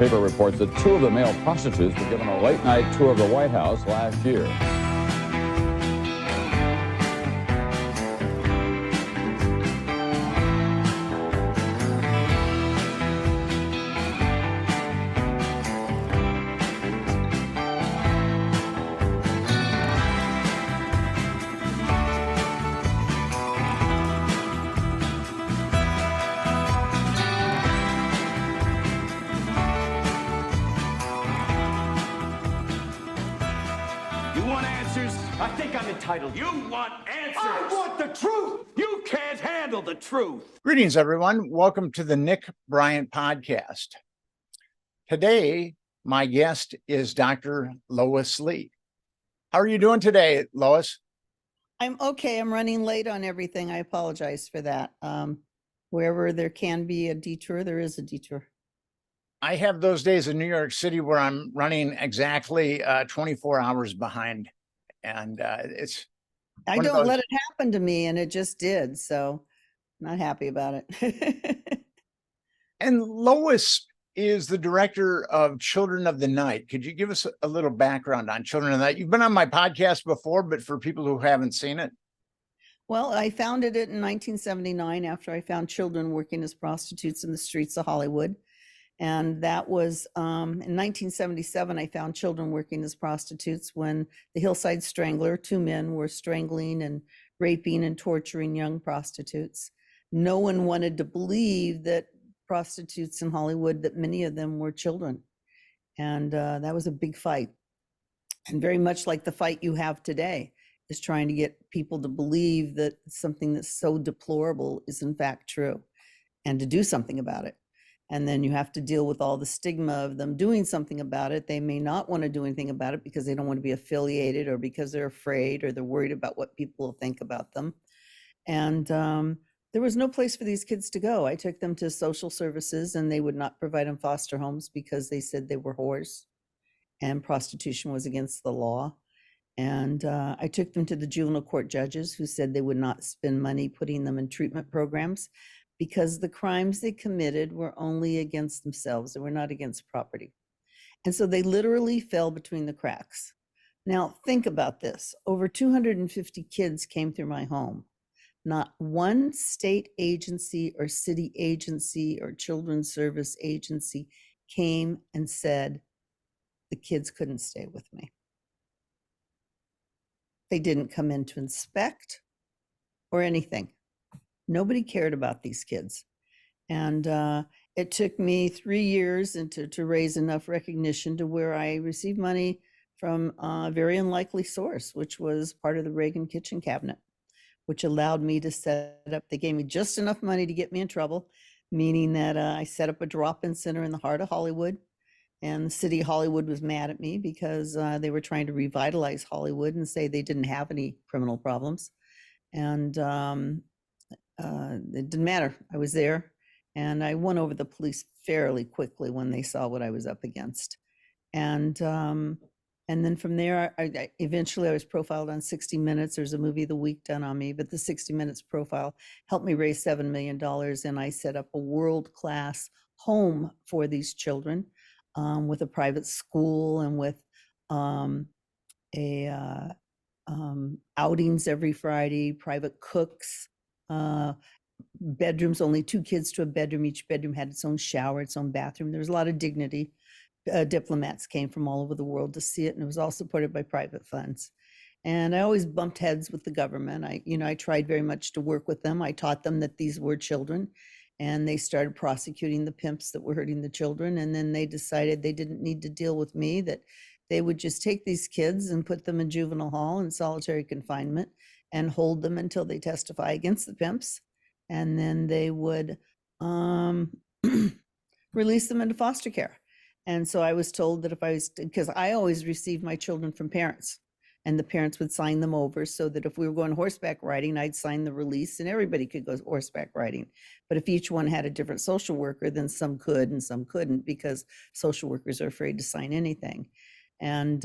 paper reports that two of the male prostitutes were given a late-night tour of the White House last year. I think I'm entitled. You want answers. I want the truth. You can't handle the truth. Greetings, everyone. Welcome to the Nick Bryant podcast. Today, my guest is Dr. Lois Lee. How are you doing today, Lois? I'm okay. I'm running late on everything. I apologize for that. Wherever there can be a detour, there is a detour. I have those days in New York City where I'm running exactly 24 hours behind. And I don't let it happen to me, and it just did. So not happy about it. And Lois is the director of Children of the Night. Could you give us a little background on Children of the Night? You've been on my podcast before, but for people who haven't seen it. Well, I founded it in 1979 after I found children working as prostitutes in the streets of Hollywood. And that was in 1977, I found children working as prostitutes when the Hillside Strangler, two men, were strangling and raping and torturing young prostitutes. No one wanted to believe that prostitutes in Hollywood, that many of them were children. And that was a big fight. And very much like the fight you have today is trying to get people to believe that something that's so deplorable is in fact true and to do something about it. And then you have to deal with all the stigma of them doing something about it. They may not want to do anything about it because they don't want to be affiliated or because they're afraid or they're worried about what people will think about them. And there was no place for these kids to go. I took them to social services and they would not provide them foster homes because they said they were whores and prostitution was against the law. And I took them to the juvenile court judges who said they would not spend money putting them in treatment programs, because the crimes they committed were only against themselves. They were not against property. And so they literally fell between the cracks. Now, think about this. Over 250 kids came through my home. Not one state agency or city agency or children's service agency came and said the kids couldn't stay with me. They didn't come in to inspect or anything. Nobody cared about these kids. And it took me 3 years to raise enough recognition to where I received money from a very unlikely source, which was part of the Reagan kitchen cabinet, which allowed me to set up, they gave me just enough money to get me in trouble, meaning that I set up a drop-in center in the heart of Hollywood. And the city of Hollywood was mad at me because they were trying to revitalize Hollywood and say they didn't have any criminal problems. And it didn't matter. I was there and I won over the police fairly quickly when they saw what I was up against. And then from there, eventually I was profiled on 60 Minutes. There's a movie of the week done on me, but the 60 Minutes profile helped me raise $7 million. And I set up a world-class home for these children with a private school and with outings every Friday, private cooks, bedrooms, only 2 kids to a bedroom. Each bedroom had its own shower, its own bathroom. There was a lot of dignity. Diplomats came from all over the world to see it, and it was all supported by private funds. And I always bumped heads with the government. I tried very much to work with them. I taught them that these were children, and they started prosecuting the pimps that were hurting the children. And then they decided they didn't need to deal with me, that they would just take these kids and put them in juvenile hall in solitary confinement and hold them until they testify against the pimps. And then they would release them into foster care. And so I was told that because I always received my children from parents, and the parents would sign them over so that if we were going horseback riding, I'd sign the release and everybody could go horseback riding. But if each one had a different social worker, then some could and some couldn't, because social workers are afraid to sign anything. And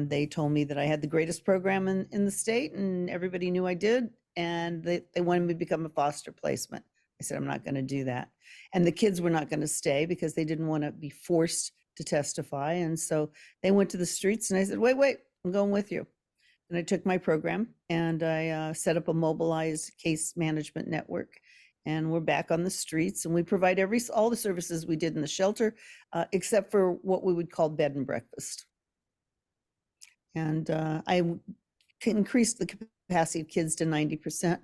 they told me that I had the greatest program in the state, and everybody knew I did. And they wanted me to become a foster placement. I said, I'm not going to do that. And the kids were not going to stay because they didn't want to be forced to testify. And so they went to the streets, and I said, wait, I'm going with you. And I took my program and I set up a mobilized case management network. And we're back on the streets, and we provide all the services we did in the shelter, except for what we would call bed and breakfast. And I increased the capacity of kids to 90%.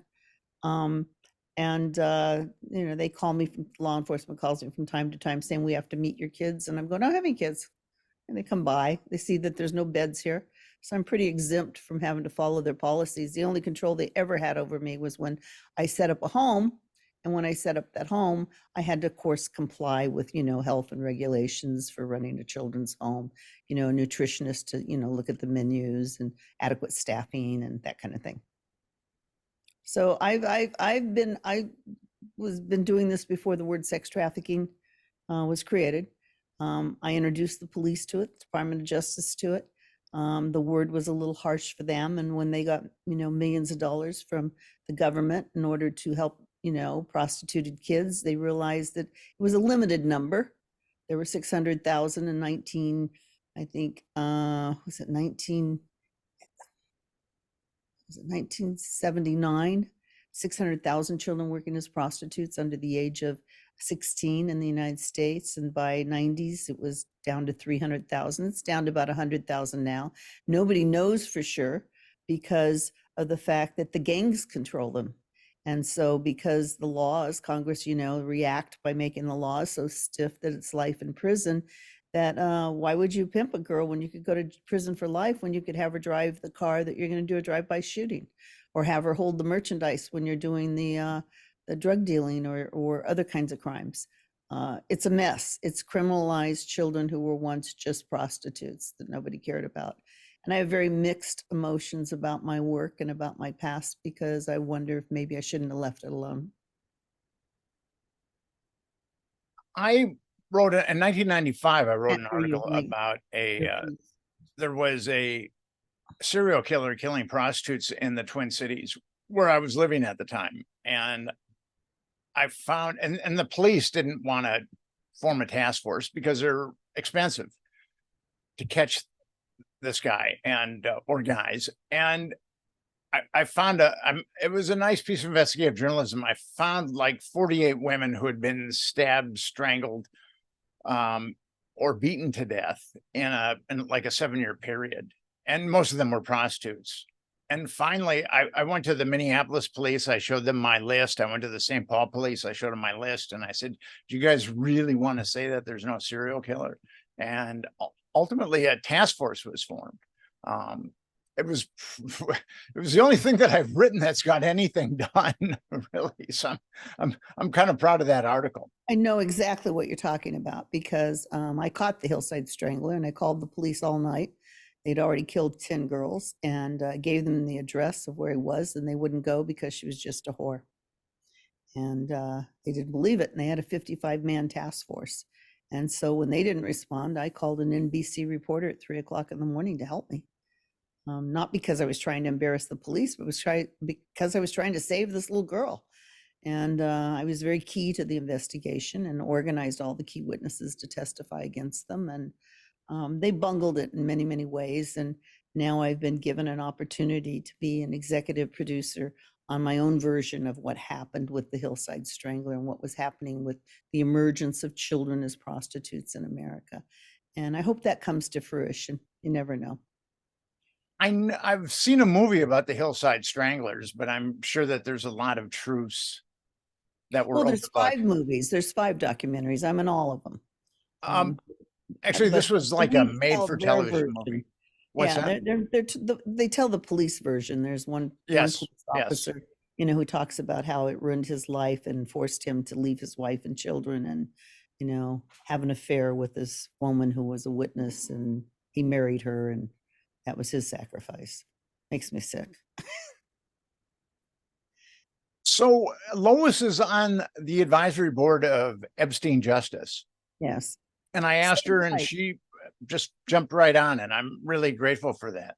They call me, law enforcement calls me from time to time saying, we have to meet your kids. And I'm going, I don't have any kids. And they come by, they see that there's no beds here. So I'm pretty exempt from having to follow their policies. The only control they ever had over me was when I set up a home. And when I set up that home, I had to, of course, comply with, health and regulations for running a children's home, a nutritionist to, look at the menus and adequate staffing and that kind of thing. So I was been doing this before the word sex trafficking was created. I introduced the police to it, Department of Justice to it. The word was a little harsh for them. And when they got, millions of dollars from the government in order to help, prostituted kids, they realized that it was a limited number. There were 600,000 in 1979, 600,000 children working as prostitutes under the age of 16 in the United States. And by 90s, it was down to 300,000. It's down to about 100,000 now. Nobody knows for sure because of the fact that the gangs control them. And so because the laws, Congress, react by making the laws so stiff that it's life in prison, that why would you pimp a girl when you could go to prison for life, when you could have her drive the car that you're going to do a drive-by shooting, or have her hold the merchandise when you're doing the drug dealing or other kinds of crimes. It's a mess. It's criminalized children who were once just prostitutes that nobody cared about. And I have very mixed emotions about my work and about my past, because I wonder if maybe I shouldn't have left it alone. I wrote in 1995, I wrote an article about there was a serial killer killing prostitutes in the Twin Cities where I was living at the time. And I found, and the police didn't want to form a task force because they're expensive to catch this guy and or guys. And I found it was a nice piece of investigative journalism. I found like 48 women who had been stabbed, strangled, or beaten to death in like a 7-year period. And most of them were prostitutes. And finally, I went to the Minneapolis police. I showed them my list. I went to the St. Paul police. I showed them my list. And I said, do you guys really want to say that there's no serial killer? And ultimately, a task force was formed. It was the only thing that I've written that's got anything done, really. So I'm kind of proud of that article. I know exactly what you're talking about, because I caught the Hillside Strangler and I called the police all night. They'd already killed 10 girls, and gave them the address of where he was, and they wouldn't go because she was just a whore. And they didn't believe it, and they had a 55-man task force. And so when they didn't respond, I called an NBC reporter at 3 o'clock in the morning to help me. Not because I was trying to embarrass the police, but because I was trying to save this little girl. And I was very key to the investigation and organized all the key witnesses to testify against them. And they bungled it in many, many ways. And now I've been given an opportunity to be an executive producer on my own version of what happened with the Hillside Strangler and what was happening with the emergence of children as prostitutes in America. And I hope that comes to fruition. You never know. I've seen a movie about the Hillside Stranglers, but I'm sure that there's a lot of truths that were. Well, there's 5 movies. There's 5 documentaries. I'm in all of them. Actually, this was like a made-for-television movie. What's that? They tell the police version. There's one police officer, who talks about how it ruined his life and forced him to leave his wife and children and, have an affair with this woman who was a witness, and he married her, and that was his sacrifice. Makes me sick. So Lois is on the advisory board of Epstein Justice. Yes. And I asked her, and she just jumped right on, and I'm really grateful for that.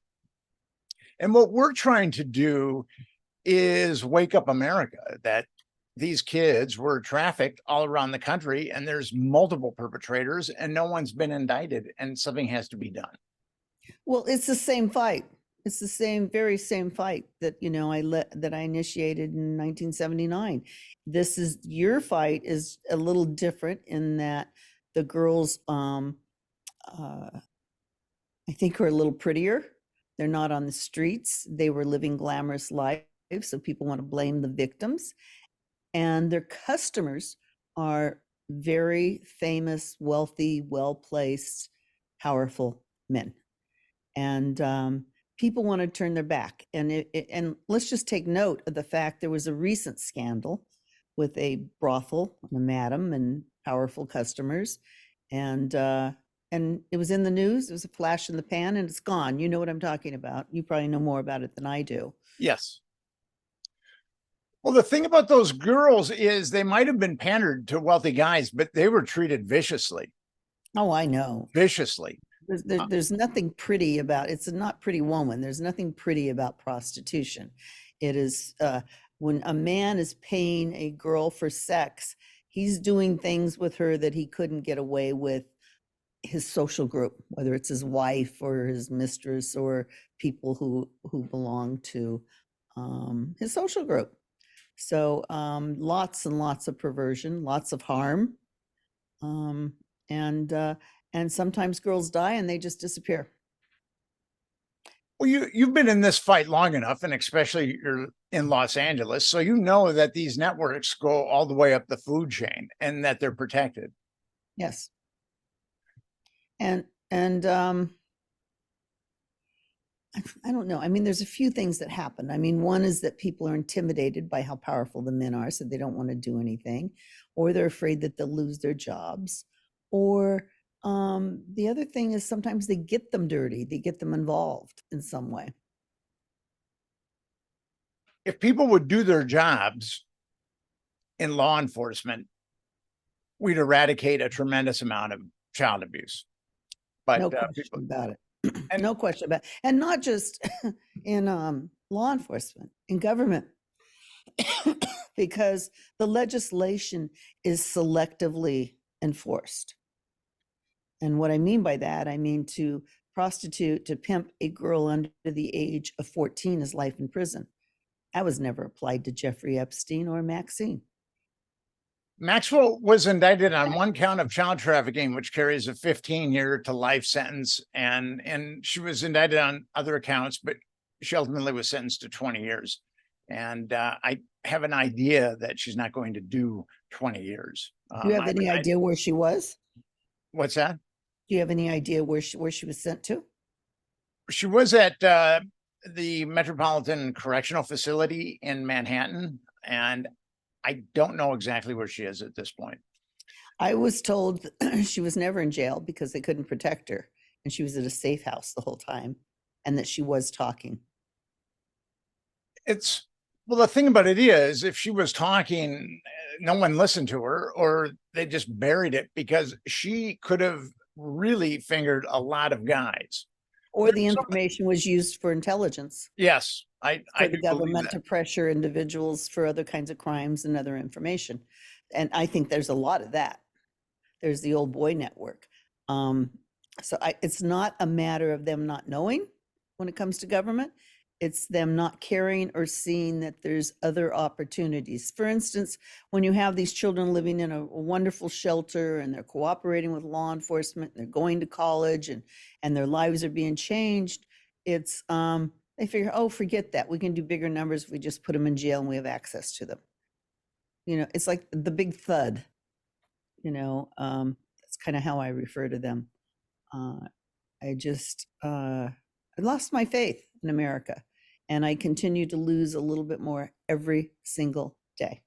And what we're trying to do is wake up America that these kids were trafficked all around the country, and there's multiple perpetrators, and no one's been indicted, and something has to be done. Well, it's the same fight. It's the very same fight that, that I initiated in 1979. Your fight is a little different in that the girls, I think, are a little prettier. They're not on the streets. They were living glamorous lives, so people want to blame the victims. And their customers are very famous, wealthy, well-placed, powerful men. And people want to turn their back. And let's just take note of the fact there was a recent scandal with a brothel and a madam and powerful customers. And it was in the news. It was a flash in the pan, and it's gone. You know what I'm talking about. You probably know more about it than I do. Yes. Well, the thing about those girls is they might have been pandered to wealthy guys, but they were treated viciously. Oh, I know. Viciously. There's nothing pretty about it's not Pretty Woman. There's nothing pretty about prostitution. It is when a man is paying a girl for sex, he's doing things with her that he couldn't get away with his social group, whether it's his wife or his mistress or people who belong to his social group. So lots and lots of perversion, lots of harm. And sometimes girls die and they just disappear. Well, you've been in this fight long enough, and especially you're in Los Angeles, so you know that these networks go all the way up the food chain and that they're protected. Yes. And I don't know. I mean, there's a few things that happen. I mean, one is that people are intimidated by how powerful the men are, so they don't want to do anything, or they're afraid that they'll lose their jobs. Or the other thing is sometimes they get them dirty. They get them involved in some way. If people would do their jobs in law enforcement, we'd eradicate a tremendous amount of child abuse. But no question about it. And no question about it. And not just in law enforcement, in government, because the legislation is selectively enforced. And what I mean by that, I mean to prostitute, to pimp a girl under the age of 14 is life in prison. That was never applied to Jeffrey Epstein or Maxine. Maxwell was indicted on one count of child trafficking, which carries a 15-year to life sentence. And she was indicted on other accounts, but she ultimately was sentenced to 20 years. And I have an idea that she's not going to do 20 years. Do you have any idea where she was? What's that? Do you have any idea where she was sent to? She was at the Metropolitan Correctional Facility in Manhattan, and I don't know exactly where she is at this point. I was told she was never in jail because they couldn't protect her, and she was at a safe house the whole time, and that she was talking. Well, the thing about it is, if she was talking, no one listened to her, or they just buried it, because she could have really fingered a lot of guys. Or the information was used for intelligence. Yes. For the government to pressure individuals for other kinds of crimes and other information. And I think there's a lot of that. There's the old boy network. It's not a matter of them not knowing when it comes to government. It's them not caring or seeing that there's other opportunities. For instance, when you have these children living in a wonderful shelter and they're cooperating with law enforcement, and they're going to college and their lives are being changed, it's they figure, oh, forget that. We can do bigger numbers if we just put them in jail and we have access to them. It's like the big thud. That's kind of how I refer to them. I lost my faith in America, and I continue to lose a little bit more every single day.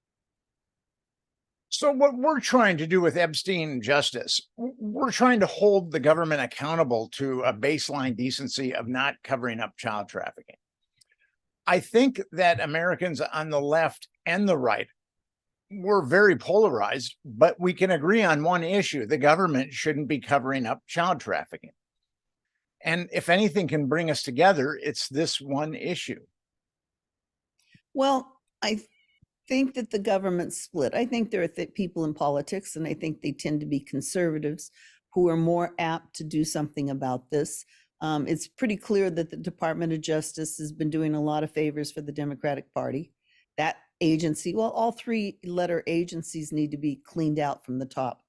So what we're trying to do with Epstein justice, we're trying to hold the government accountable to a baseline decency of not covering up child trafficking. I think that Americans on the left and the right were very polarized, but we can agree on one issue: the government shouldn't be covering up child trafficking. And if anything can bring us together, it's this one issue. Well, think that the government's split. I think there are people in politics, and I think they tend to be conservatives who are more apt to do something about this. It's pretty clear that the Department of Justice has been doing a lot of favors for the Democratic Party. That agency, well, all three-letter agencies need to be cleaned out from the top.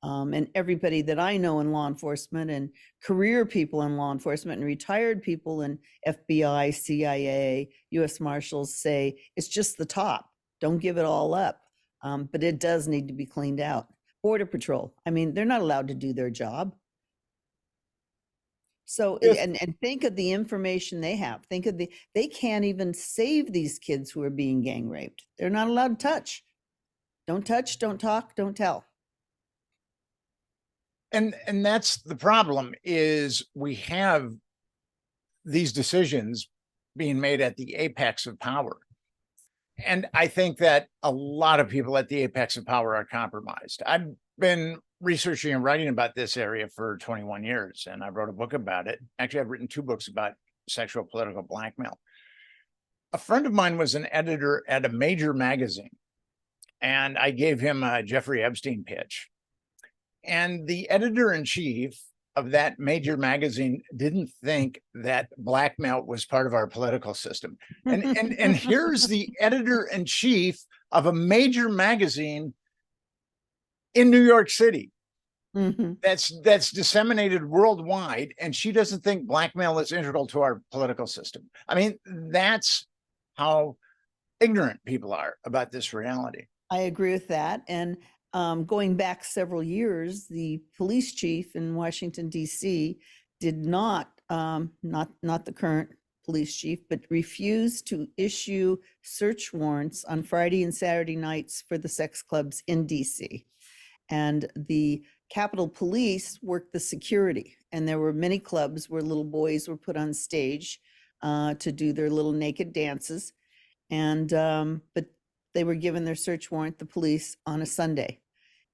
And everybody that I know in law enforcement, and career people in law enforcement, and retired people in FBI, CIA, US Marshals say it's just the top. Don't give it all up. But it does need to be cleaned out. Border Patrol, I mean, they're not allowed to do their job. So, and think of the information they have. Think of they can't even save these kids who are being gang raped. They're not allowed to touch. Don't touch, don't talk, don't tell. And that's the problem, is we have these decisions being made at the apex of power. And I think that a lot of people at the apex of power are compromised. I've been researching and writing about this area for 21 years, and I wrote a book about it. Actually, I've written 2 books about sexual political blackmail. A friend of mine was an editor at a major magazine, and I gave him a Jeffrey Epstein pitch. And the editor-in-chief of that major magazine didn't think that blackmail was part of our political system. And here's the editor-in-chief of a major magazine in New York City that's disseminated worldwide, and she doesn't think blackmail is integral to our political system. I mean, that's how ignorant people are about this reality. I agree with that. And going back several years, the police chief in Washington, D.C. did not the current police chief, but refused to issue search warrants on Friday and Saturday nights for the sex clubs in D.C. And the Capitol Police worked the security. And there were many clubs where little boys were put on stage to do their little naked dances. And but they were given their search warrant, the police, on a Sunday.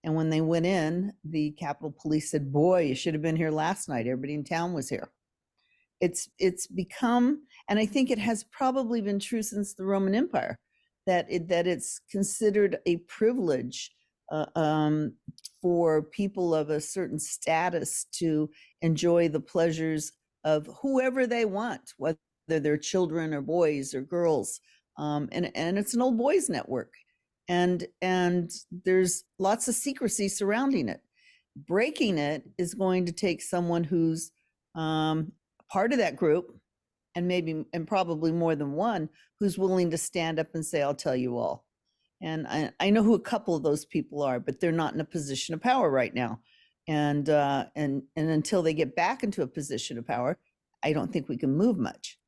And when they went in, the Capitol Police said, "Boy, you should have been here last night. Everybody in town was here." It's become, and I think it has probably been true since the Roman Empire, that it's considered a privilege for people of a certain status to enjoy the pleasures of whoever they want, whether they're children or boys or girls. And it's an old boys network, and there's lots of secrecy surrounding it. Breaking it is going to take someone who's part of that group, and probably more than one, who's willing to stand up and say, "I'll tell you all." And I know who a couple of those people are, but they're not in a position of power right now. And until they get back into a position of power, I don't think we can move much.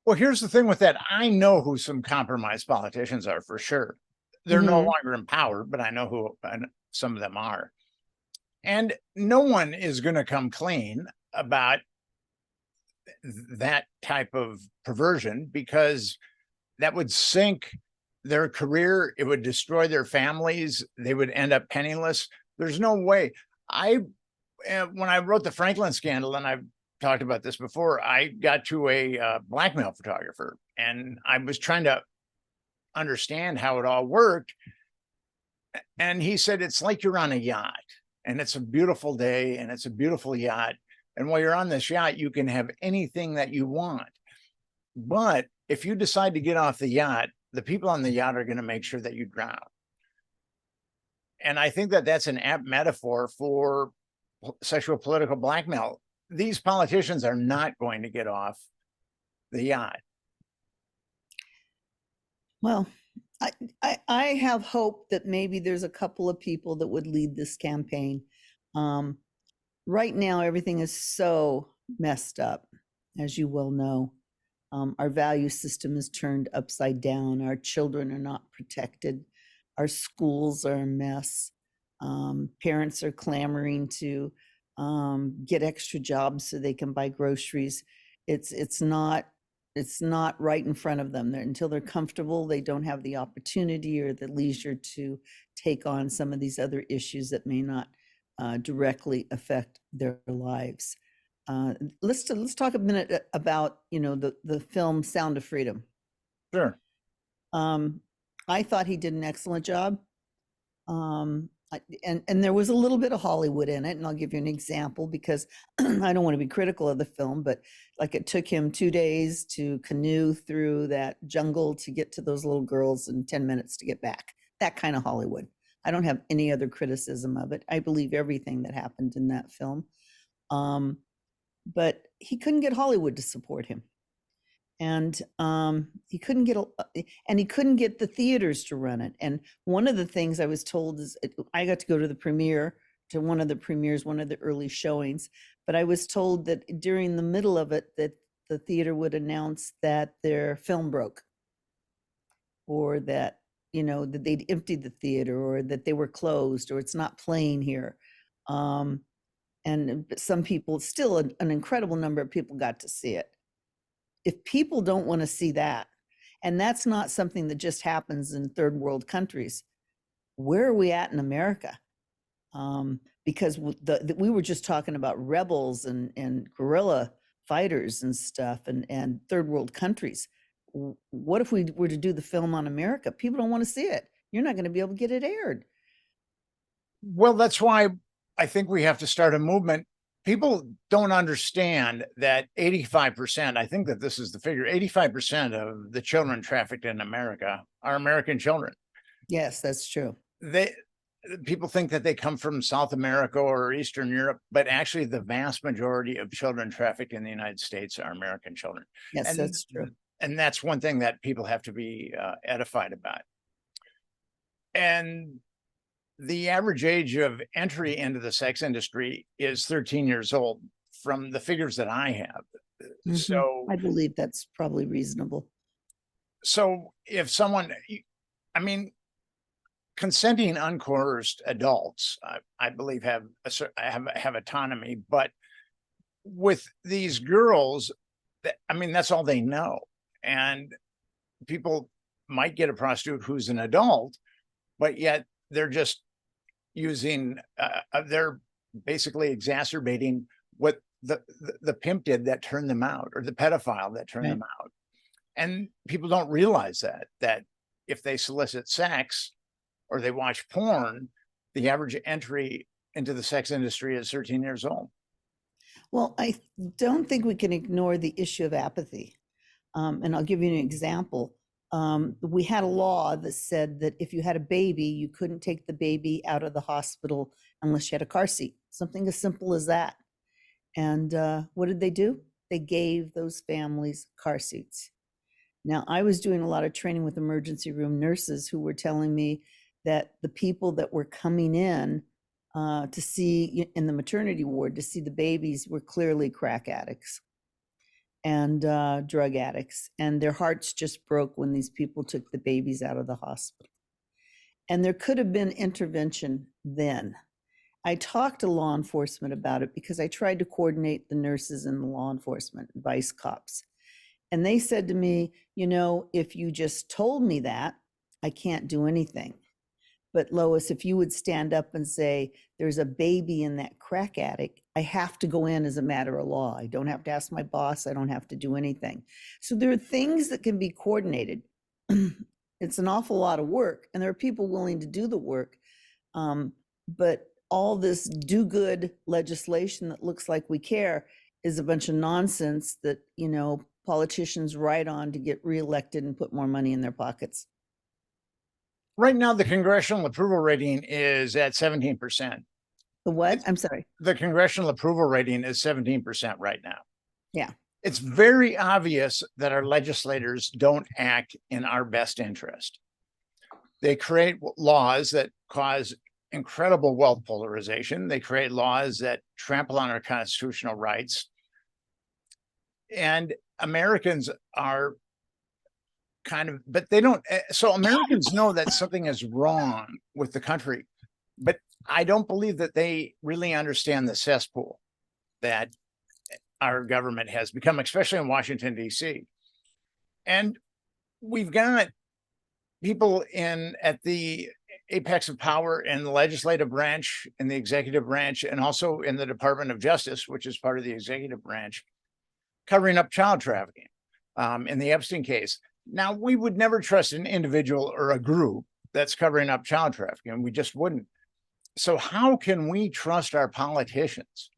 Well, here's the thing with that. I know who some compromised politicians are for sure. They're no longer in power, but I know who some of them are. And no one is going to come clean about that type of perversion, because that would sink their career. It would destroy their families. They would end up penniless. There's no way. When I wrote the Franklin scandal, and I've talked about this before, I got to a blackmail photographer, and I was trying to understand how it all worked. And he said, "It's like you're on a yacht, and it's a beautiful day, and it's a beautiful yacht. And while you're on this yacht, you can have anything that you want. But if you decide to get off the yacht, the people on the yacht are going to make sure that you drown." And I think that that's an apt metaphor for sexual political blackmail. These politicians are not going to get off the yacht. Well, I have hope that maybe there's a couple of people that would lead this campaign. Right now, everything is so messed up, as you well know. Our value system is turned upside down. Our children are not protected. Our schools are a mess. Parents are clamoring to get extra jobs so they can buy groceries. It's not right in front of them. Until they're comfortable, they don't have the opportunity or the leisure to take on some of these other issues that may not directly affect their lives. Let's talk a minute about the film Sound of Freedom. Sure. I thought he did an excellent job. And there was a little bit of Hollywood in it, and I'll give you an example because I don't want to be critical of the film, but like it took him 2 days to canoe through that jungle to get to those little girls and 10 minutes to get back. That kind of Hollywood. I don't have any other criticism of it. I believe everything that happened in that film. But he couldn't get Hollywood to support him. And he couldn't get the theaters to run it. And one of the things I was told is I got to go to the premiere, to one of the premieres, one of the early showings, but I was told that during the middle of it, that the theater would announce that their film broke, or that, that they'd emptied the theater, or that they were closed, or it's not playing here. And some people, still an incredible number of people got to see it. If people don't want to see that, and that's not something that just happens in third world countries, where are we at in America? Because we were just talking about rebels and guerrilla fighters and stuff, and third world countries. What if we were to do the film on America? People don't want to see it. You're not going to be able to get it aired. Well, that's why I think we have to start a movement. People don't understand that 85%, I think that this is the figure, 85% of the children trafficked in America are American children. Yes, that's true. People think that they come from South America or Eastern Europe, but actually the vast majority of children trafficked in the United States are American children. Yes, that's true. And that's one thing that people have to be edified about. And the average age of entry into the sex industry is 13 years old from the figures that I have. Mm-hmm. So I believe that's probably reasonable. So if someone, consenting uncoerced adults, I believe have autonomy, but with these girls, that's all they know. And people might get a prostitute who's an adult, but yet they're just using, they're basically exacerbating what the pimp did that turned them out, or the pedophile that turned them out. And people don't realize that if they solicit sex or they watch porn, the average entry into the sex industry is 13 years old. Well, I don't think we can ignore the issue of apathy. And I'll give you an example. We had a law that said that if you had a baby, you couldn't take the baby out of the hospital unless you had a car seat, something as simple as that. And what did they do? They gave those families car seats. Now, I was doing a lot of training with emergency room nurses who were telling me that the people that were coming in to see in the maternity ward to see the babies were clearly crack addicts and drug addicts, and their hearts just broke when these people took the babies out of the hospital. And there could have been intervention then. I talked to law enforcement about it because I tried to coordinate the nurses and the law enforcement, vice cops. And they said to me, if you just told me that, I can't do anything. But Lois, if you would stand up and say, there's a baby in that crack addict, I have to go in as a matter of law. I don't have to ask my boss. I don't have to do anything. So there are things that can be coordinated. It's an awful lot of work, and there are people willing to do the work. But all this do-good legislation that looks like we care is a bunch of nonsense that, politicians write on to get reelected and put more money in their pockets. Right now, the congressional approval rating is at 17%. The what? I'm sorry. The congressional approval rating is 17% right now. Yeah. It's very obvious that our legislators don't act in our best interest. They create laws that cause incredible wealth polarization. They create laws that trample on our constitutional rights. And Americans are but they don't. So Americans know that something is wrong with the country, but I don't believe that they really understand the cesspool that our government has become, especially in Washington, D.C. And we've got people at the apex of power in the legislative branch, in the executive branch, and also in the Department of Justice, which is part of the executive branch, covering up child trafficking in the Epstein case. Now, we would never trust an individual or a group that's covering up child trafficking. We just wouldn't. So how can we trust our politicians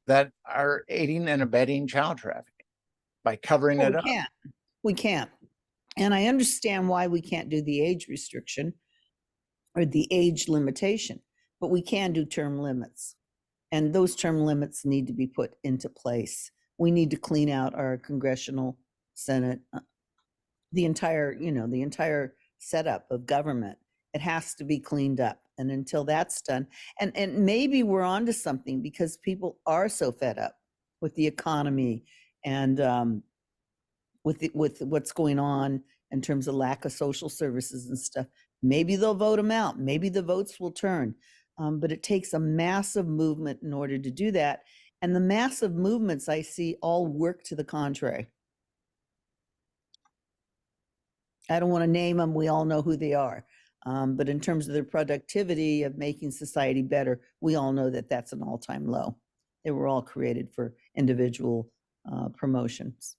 that are aiding and abetting child trafficking by covering Well, it we up? can't. We can't. And I understand why we can't do the age restriction or the age limitation, but we can do term limits. And those term limits need to be put into place. We need to clean out our congressional, Senate, the entire setup of government. It has to be cleaned up. And until that's done, and maybe we're onto something, because people are so fed up with the economy and with what's going on in terms of lack of social services and stuff. Maybe they'll vote them out. Maybe the votes will turn. But it takes a massive movement in order to do that. And the massive movements I see all work to the contrary. I don't want to name them. We all know who they are. But in terms of their productivity of making society better, we all know that that's an all-time low. They were all created for individual promotions.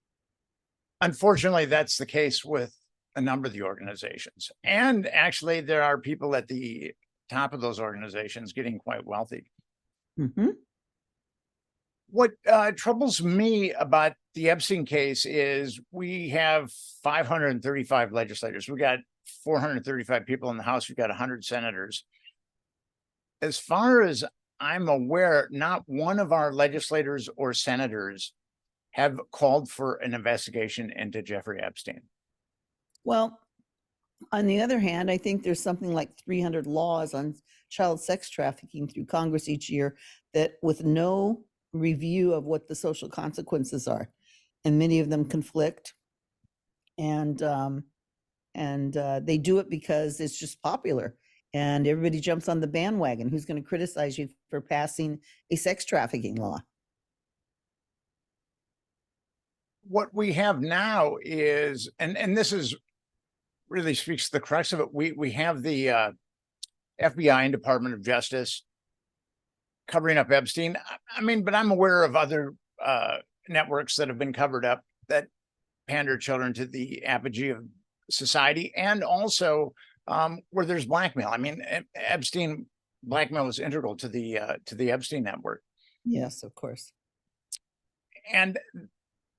Unfortunately, that's the case with a number of the organizations. And actually, there are people at the top of those organizations getting quite wealthy. Mm-hmm. What troubles me about the Epstein case is we have 535 legislators. We got 435 people in the House. We've got 100 senators. As far as I'm aware, not one of our legislators or senators have called for an investigation into Jeffrey Epstein. Well, on the other hand, I think there's something like 300 laws on child sex trafficking through Congress each year that with no review of what the social consequences are, and many of them conflict, and they do it because it's just popular and everybody jumps on the bandwagon. Who's going to criticize you for passing a sex trafficking law? What we have now is, and this is really speaks to the crux of it. We have the FBI and Department of Justice covering up Epstein. I mean, but I'm aware of other networks that have been covered up that pander children to the apogee of society, and also where there's blackmail. I mean, Epstein blackmail was integral to the Epstein network. Yes, of course. And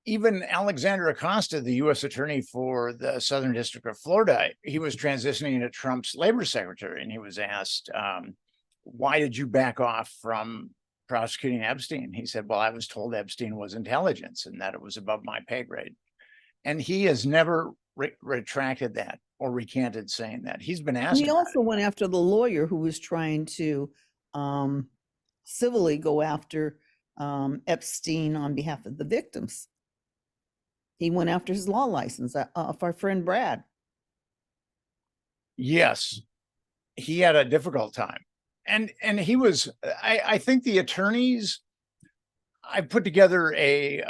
even Alexander Acosta, the U.S. attorney for the Southern District of Florida, he was transitioning to Trump's labor secretary, and he was asked, why did you back off from prosecuting Epstein? He said, well, I was told Epstein was intelligence and that it was above my pay grade. And he has never retracted that or recanted saying that. He's been asked. He also went after the lawyer who was trying to civilly go after Epstein on behalf of the victims. He went after his law license of our friend Brad. Yes, he had a difficult time. And he was, I think the attorneys, I put together a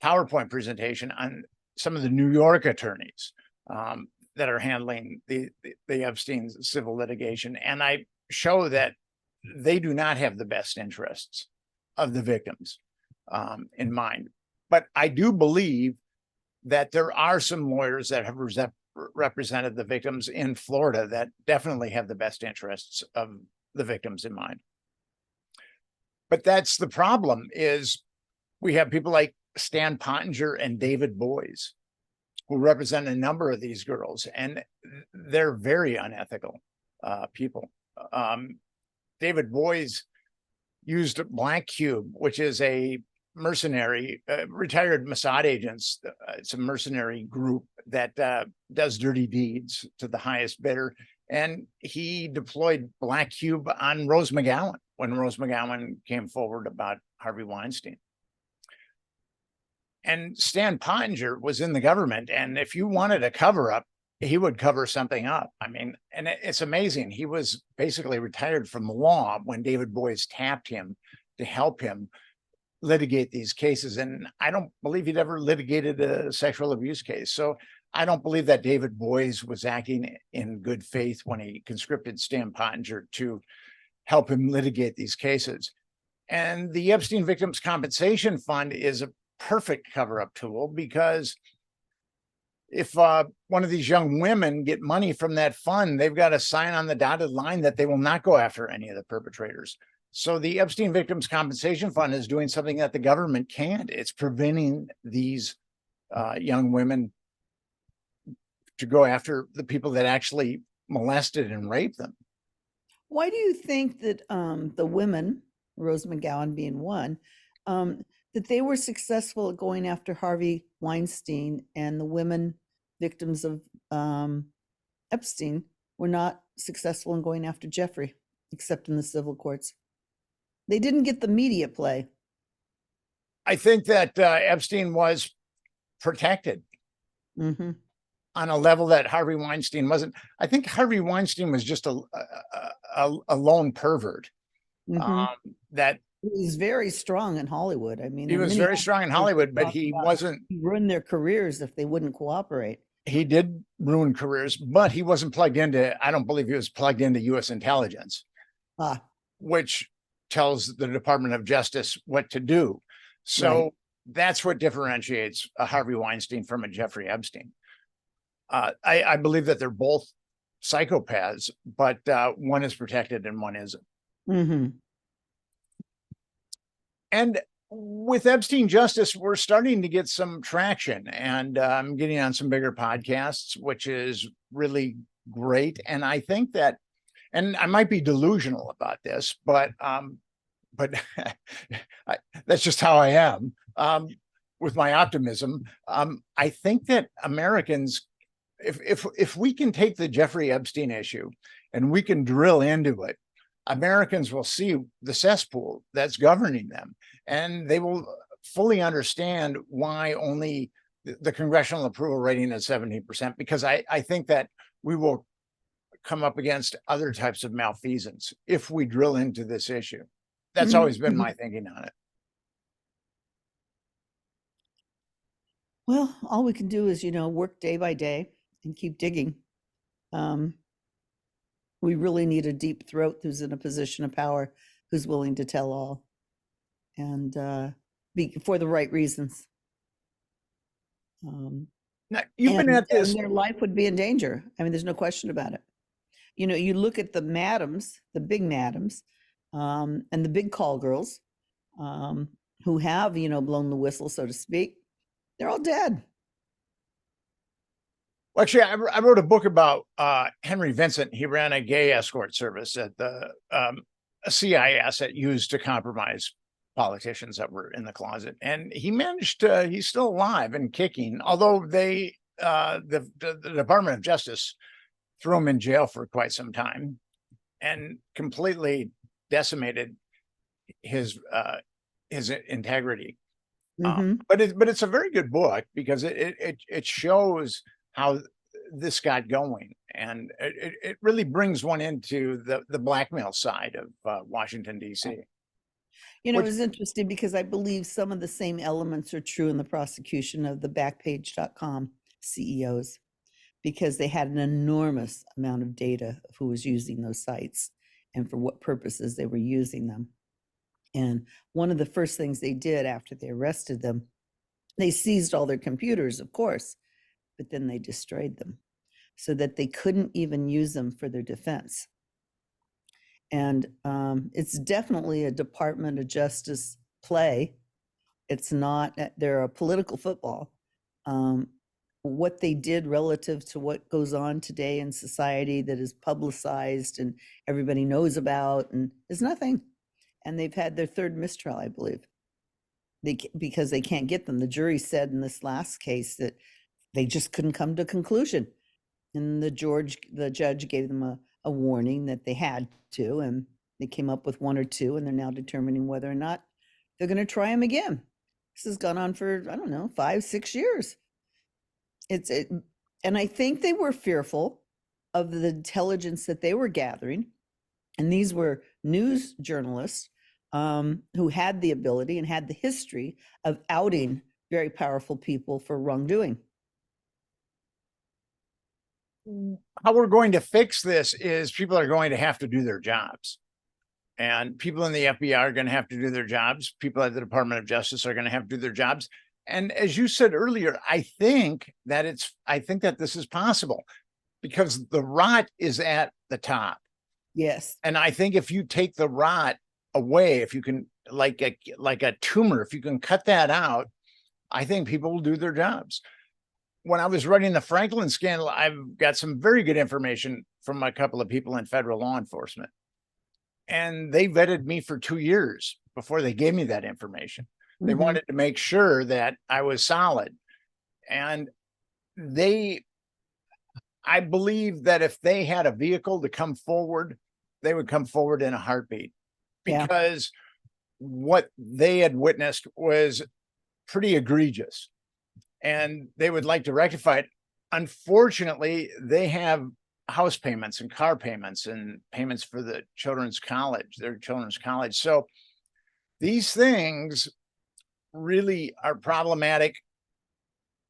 PowerPoint presentation on some of the New York attorneys that are handling the Epstein civil litigation. And I show that they do not have the best interests of the victims in mind. But I do believe that there are some lawyers that have represented the victims in Florida that definitely have the best interests of the victims in mind. But that's the problem, is we have people like Stan Pottinger and David Boies who represent a number of these girls, and they're very unethical people. David Boies used Black Cube, which is a mercenary, retired Mossad agents. It's a mercenary group that does dirty deeds to the highest bidder. And he deployed Black Cube on Rose McGowan when Rose McGowan came forward about Harvey Weinstein. And Stan Pottinger was in the government. And if you wanted a cover up, he would cover something up. I mean, and it's amazing. He was basically retired from the law when David Boies tapped him to help him litigate these cases. And I don't believe he'd ever litigated a sexual abuse case. So I don't believe that David Boies was acting in good faith when he conscripted Stan Pottinger to help him litigate these cases. And the Epstein Victims Compensation Fund is a perfect cover-up tool, because if one of these young women get money from that fund, they've got to sign on the dotted line that they will not go after any of the perpetrators. So the Epstein Victims Compensation Fund is doing something that the government can't. It's preventing these young women to go after the people that actually molested and raped them. Why do you think that the women, Rose McGowan being one, that they were successful at going after Harvey Weinstein, and the women victims of Epstein were not successful in going after Jeffrey, except in the civil courts? They didn't get the media play. I think that Epstein was protected on a level that Harvey Weinstein wasn't. I think Harvey Weinstein was just a lone pervert. That he was very strong in Hollywood. I mean, he was very strong in Hollywood, but he wasn't. He ruined their careers if they wouldn't cooperate. He did ruin careers, but he wasn't plugged into. I don't believe he was plugged into U.S. intelligence, which tells the Department of Justice what to do. So that's what differentiates a Harvey Weinstein from a Jeffrey Epstein. I believe that they're both psychopaths, but one is protected and one isn't. And with Epstein Justice, we're starting to get some traction, and I'm getting on some bigger podcasts, which is really great. And I think that, and I might be delusional about this, but that's just how I am with my optimism. I think that Americans, if we can take the Jeffrey Epstein issue and we can drill into it, Americans will see the cesspool that's governing them, and they will fully understand why only the congressional approval rating is 17%, because I think that we will come up against other types of malfeasance if we drill into this issue. That's always been my thinking on it. Well, all we can do is, work day by day and keep digging. We really need a deep throat who's in a position of power, who's willing to tell all, and for the right reasons. Now, you've been at this. And their life would be in danger. I mean, there's no question about it. You look at the madams, the big madams, and the big call girls, who have, blown the whistle, so to speak. They're all dead. Well, actually, I wrote a book about Henry Vincent. He ran a gay escort service at the CIA asset used to compromise politicians that were in the closet, and he managed to. He's still alive and kicking, although the Department of Justice threw him in jail for quite some time and completely decimated his integrity. But it's a very good book because it shows how this got going, and it really brings one into the blackmail side of Washington, D.C. It was interesting because I believe some of the same elements are true in the prosecution of the Backpage.com CEOs, because they had an enormous amount of data of who was using those sites and for what purposes they were using them. And one of the first things they did after they arrested them, they seized all their computers, of course, but then they destroyed them so that they couldn't even use them for their defense. And it's definitely a Department of Justice play. It's not, they're a political football. What they did relative to what goes on today in society that is publicized and everybody knows about, and is nothing. And they've had their third mistrial, I believe, because they can't get them. The jury said in this last case that they just couldn't come to a conclusion. And the judge gave them a warning that they had to, and they came up with one or two, and they're now determining whether or not they're going to try them again. This has gone on for, 5-6 years. And I think they were fearful of the intelligence that they were gathering. And these were news journalists who had the ability and had the history of outing very powerful people for wrongdoing. How we're going to fix this is people are going to have to do their jobs. And people in the FBI are going to have to do their jobs. People at the Department of Justice are going to have to do their jobs. And as you said earlier, I think that this is possible because the rot is at the top. Yes. And I think if you take the rot away, if you can, like a tumor, if you can cut that out, I think people will do their jobs. When I was writing the Franklin scandal, I've got some very good information from a couple of people in federal law enforcement. And they vetted me for 2 years before they gave me that information. They wanted to make sure that I was solid. And I believe that if they had a vehicle to come forward, they would come forward in a heartbeat, because what they had witnessed was pretty egregious and they would like to rectify it. Unfortunately, they have house payments and car payments and payments for their children's college. So these things really are problematic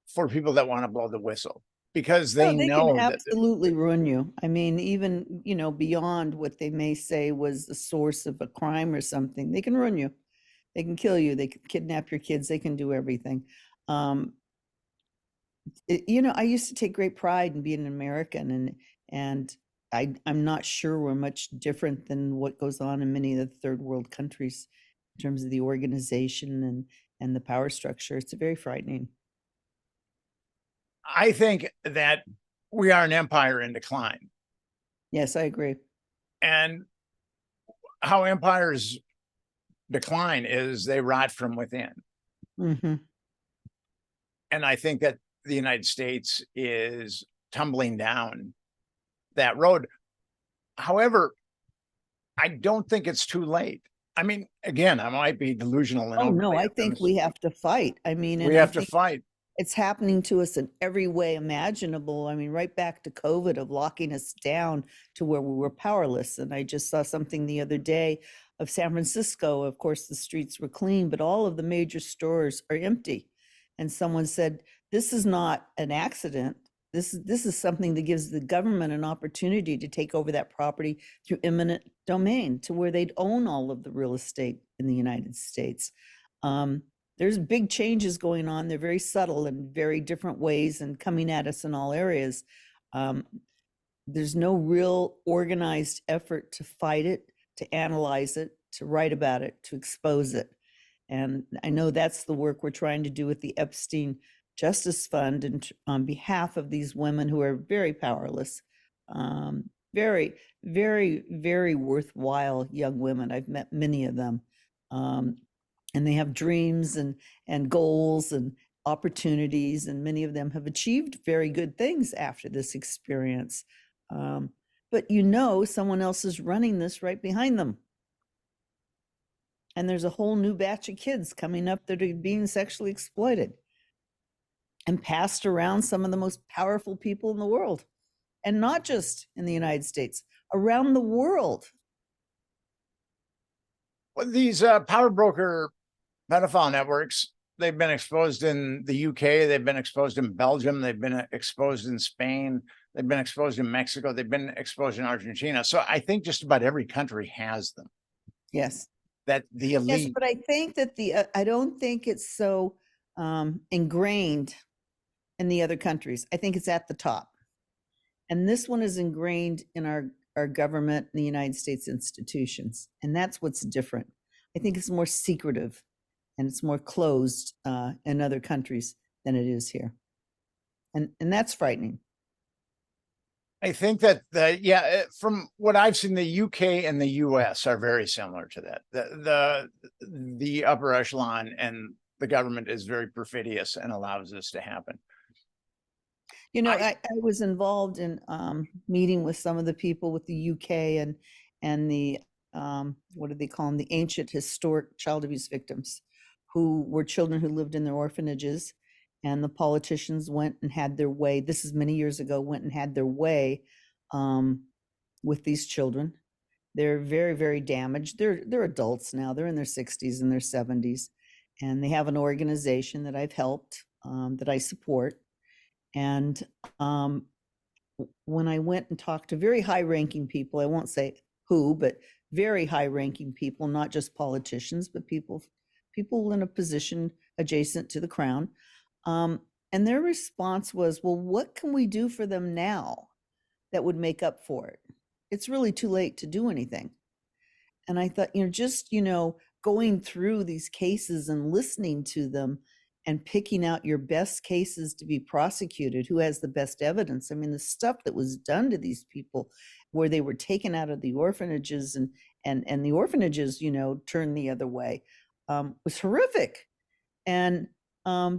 for people that want to blow the whistle, because they know can that absolutely ruin you. I mean, even, beyond what they may say was the source of a crime or something, they can ruin you. They can kill you. They can kidnap your kids. They can do everything. I used to take great pride in being an American, and I'm not sure we're much different than what goes on in many of the third world countries in terms of the organization and the power structure. It's very frightening. I think that we are an empire in decline. Yes, I agree. And how empires decline is they rot from within. Mm-hmm. And I think that the United States is tumbling down that road. However, I don't think it's too late. I mean, again, I might be delusional. Oh, no, I think we have to fight. I mean, we have to fight. It's happening to us in every way imaginable. I mean, right back to COVID, of locking us down to where we were powerless. And I just saw something the other day of San Francisco. Of course, the streets were clean, but all of the major stores are empty. And someone said, this is not an accident. This is something that gives the government an opportunity to take over that property through eminent domain, to where they'd own all of the real estate in the United States. There's big changes going on. They're very subtle in very different ways and coming at us in all areas. There's no real organized effort to fight it, to analyze it, to write about it, to expose it. And I know that's the work we're trying to do with the Epstein Justice Fund, and on behalf of these women who are very powerless, very, very, very worthwhile young women. I've met many of them. And they have dreams and goals and opportunities, and many of them have achieved very good things after this experience. But someone else is running this right behind them. And there's a whole new batch of kids coming up that are being sexually exploited and passed around some of the most powerful people in the world. And not just in the United States, around the world. Well, these power broker pedophile networks, they've been exposed in the UK, they've been exposed in Belgium, they've been exposed in Spain, they've been exposed in Mexico, they've been exposed in Argentina. So I think just about every country has them. Yes. That the elite. Yes, but I think that I don't think it's so ingrained in the other countries. I think it's at the top. And this one is ingrained in our government and the United States institutions. And that's what's different. I think it's more secretive and it's more closed in other countries than it is here. And that's frightening. I think that from what I've seen, the UK and the US are very similar to that. The upper echelon and the government is very perfidious and allows this to happen. I was involved in meeting with some of the people with the UK and the what do they call them? The ancient historic child abuse victims, who were children who lived in their orphanages, and the politicians went and had their way. This is many years ago, went and had their way with these children. They're very, very damaged. They're adults now. They're in their 60s and their 70s. And they have an organization that I've helped, that I support. And when I went and talked to very high-ranking people, I won't say who, but very high-ranking people, not just politicians, but people in a position adjacent to the Crown. And their response was, well, what can we do for them now that would make up for it? It's really too late to do anything. And I thought, just, going through these cases and listening to them and picking out your best cases to be prosecuted, who has the best evidence. I mean, the stuff that was done to these people where they were taken out of the orphanages and the orphanages, turned the other way, was horrific. And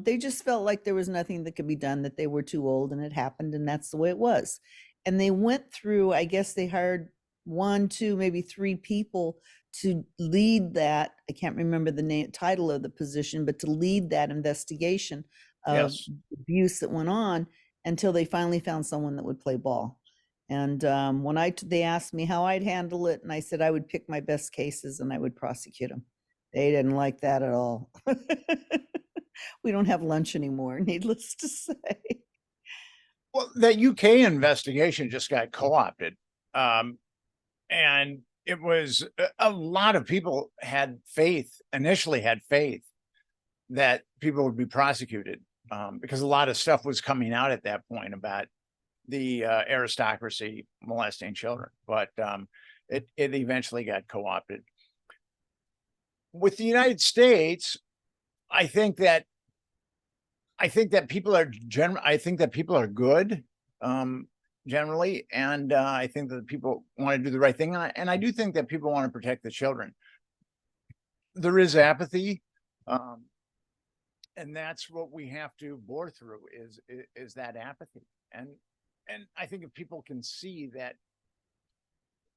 they just felt like there was nothing that could be done, that they were too old and it happened, and that's the way it was. And they went through, I guess they hired 1, 2, maybe 3 people to lead that. I can't remember the title of the position, but to lead that investigation of abuse that went on until they finally found someone that would play ball. And when they asked me how I'd handle it, and I said I would pick my best cases and I would prosecute them. They didn't like that at all. We don't have lunch anymore, needless to say. Well, the UK investigation just got co-opted. And it was a lot of people initially had faith that people would be prosecuted, because a lot of stuff was coming out at that point about the aristocracy molesting children, but it eventually got co-opted. With the United States, I think that people are good, generally, and I think that people want to do the right thing, and I do think that people want to protect the children. There is apathy, and that's what we have to bore through is that apathy. And I think if people can see that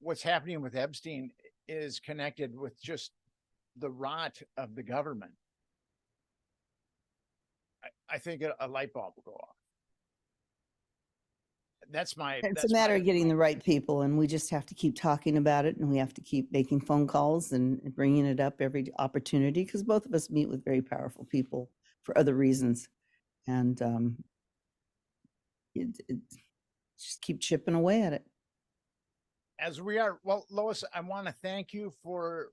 what's happening with Epstein is connected with just the rot of the government, I think a light bulb will go off. It's a matter of getting the right people, and we just have to keep talking about it, and we have to keep making phone calls and bringing it up every opportunity, because both of us meet with very powerful people for other reasons, and just keep chipping away at it. As we are. Well, Lois, I want to thank you for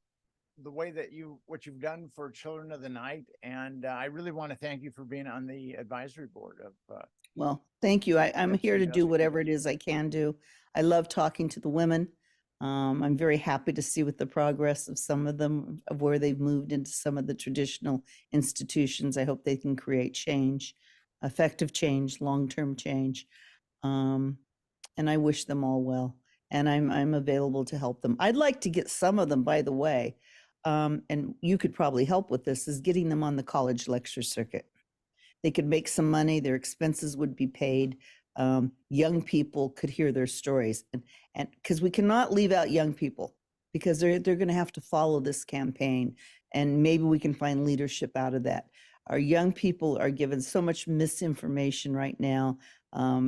the way that what you've done for Children of the Night, and I really want to thank you for being on the advisory board of well, thank you. I'm here to do whatever it is I can do. I love talking to the women. I'm very happy to see with the progress of some of them, of where they've moved into some of the traditional institutions. I hope they can create change, effective change, long-term change. And I wish them all well. And I'm available to help them. I'd like to get some of them, by the way, and you could probably help with this, is getting them on the college lecture circuit. They could make some money, their expenses would be paid. Young people could hear their stories, and because we cannot leave out young people, because they're going to have to follow this campaign, and maybe we can find leadership out of that. Our young people are given so much misinformation right now.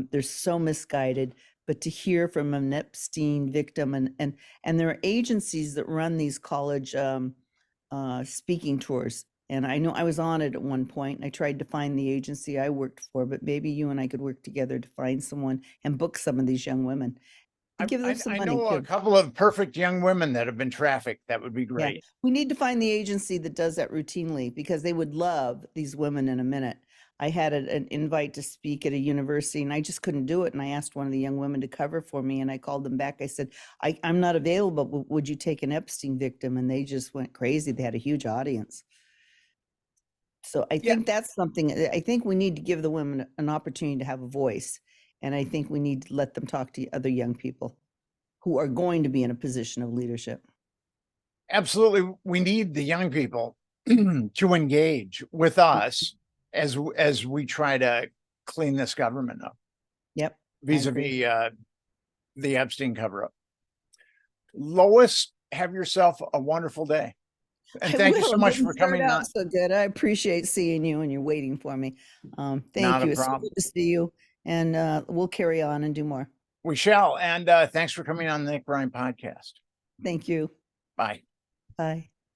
They're so misguided. But to hear from an Epstein victim, and there are agencies that run these college speaking tours. And I know I was on it at one point, and I tried to find the agency I worked for, but maybe you and I could work together to find someone and book some of these young women. Give them some money. I know a couple of perfect young women that have been trafficked. That would be great. Yeah. We need to find the agency that does that routinely, because they would love these women in a minute. I had an invite to speak at a university, and I just couldn't do it. And I asked one of the young women to cover for me, and I called them back. I said, I'm not available, but would you take an Epstein victim? And they just went crazy. They had a huge audience. So I think that's something. I think we need to give the women an opportunity to have a voice. And I think we need to let them talk to other young people who are going to be in a position of leadership. Absolutely. We need the young people to engage with us as we try to clean this government up. Yep. Vis-a-vis the Epstein cover-up. Lois, have yourself a wonderful day. And thank you so much for coming on. So good. I appreciate seeing you, and you're waiting for me. Thank you. It's so good to see you, and we'll carry on and do more. We shall. And thanks for coming on the Nick Bryant podcast. Thank you. Bye. Bye.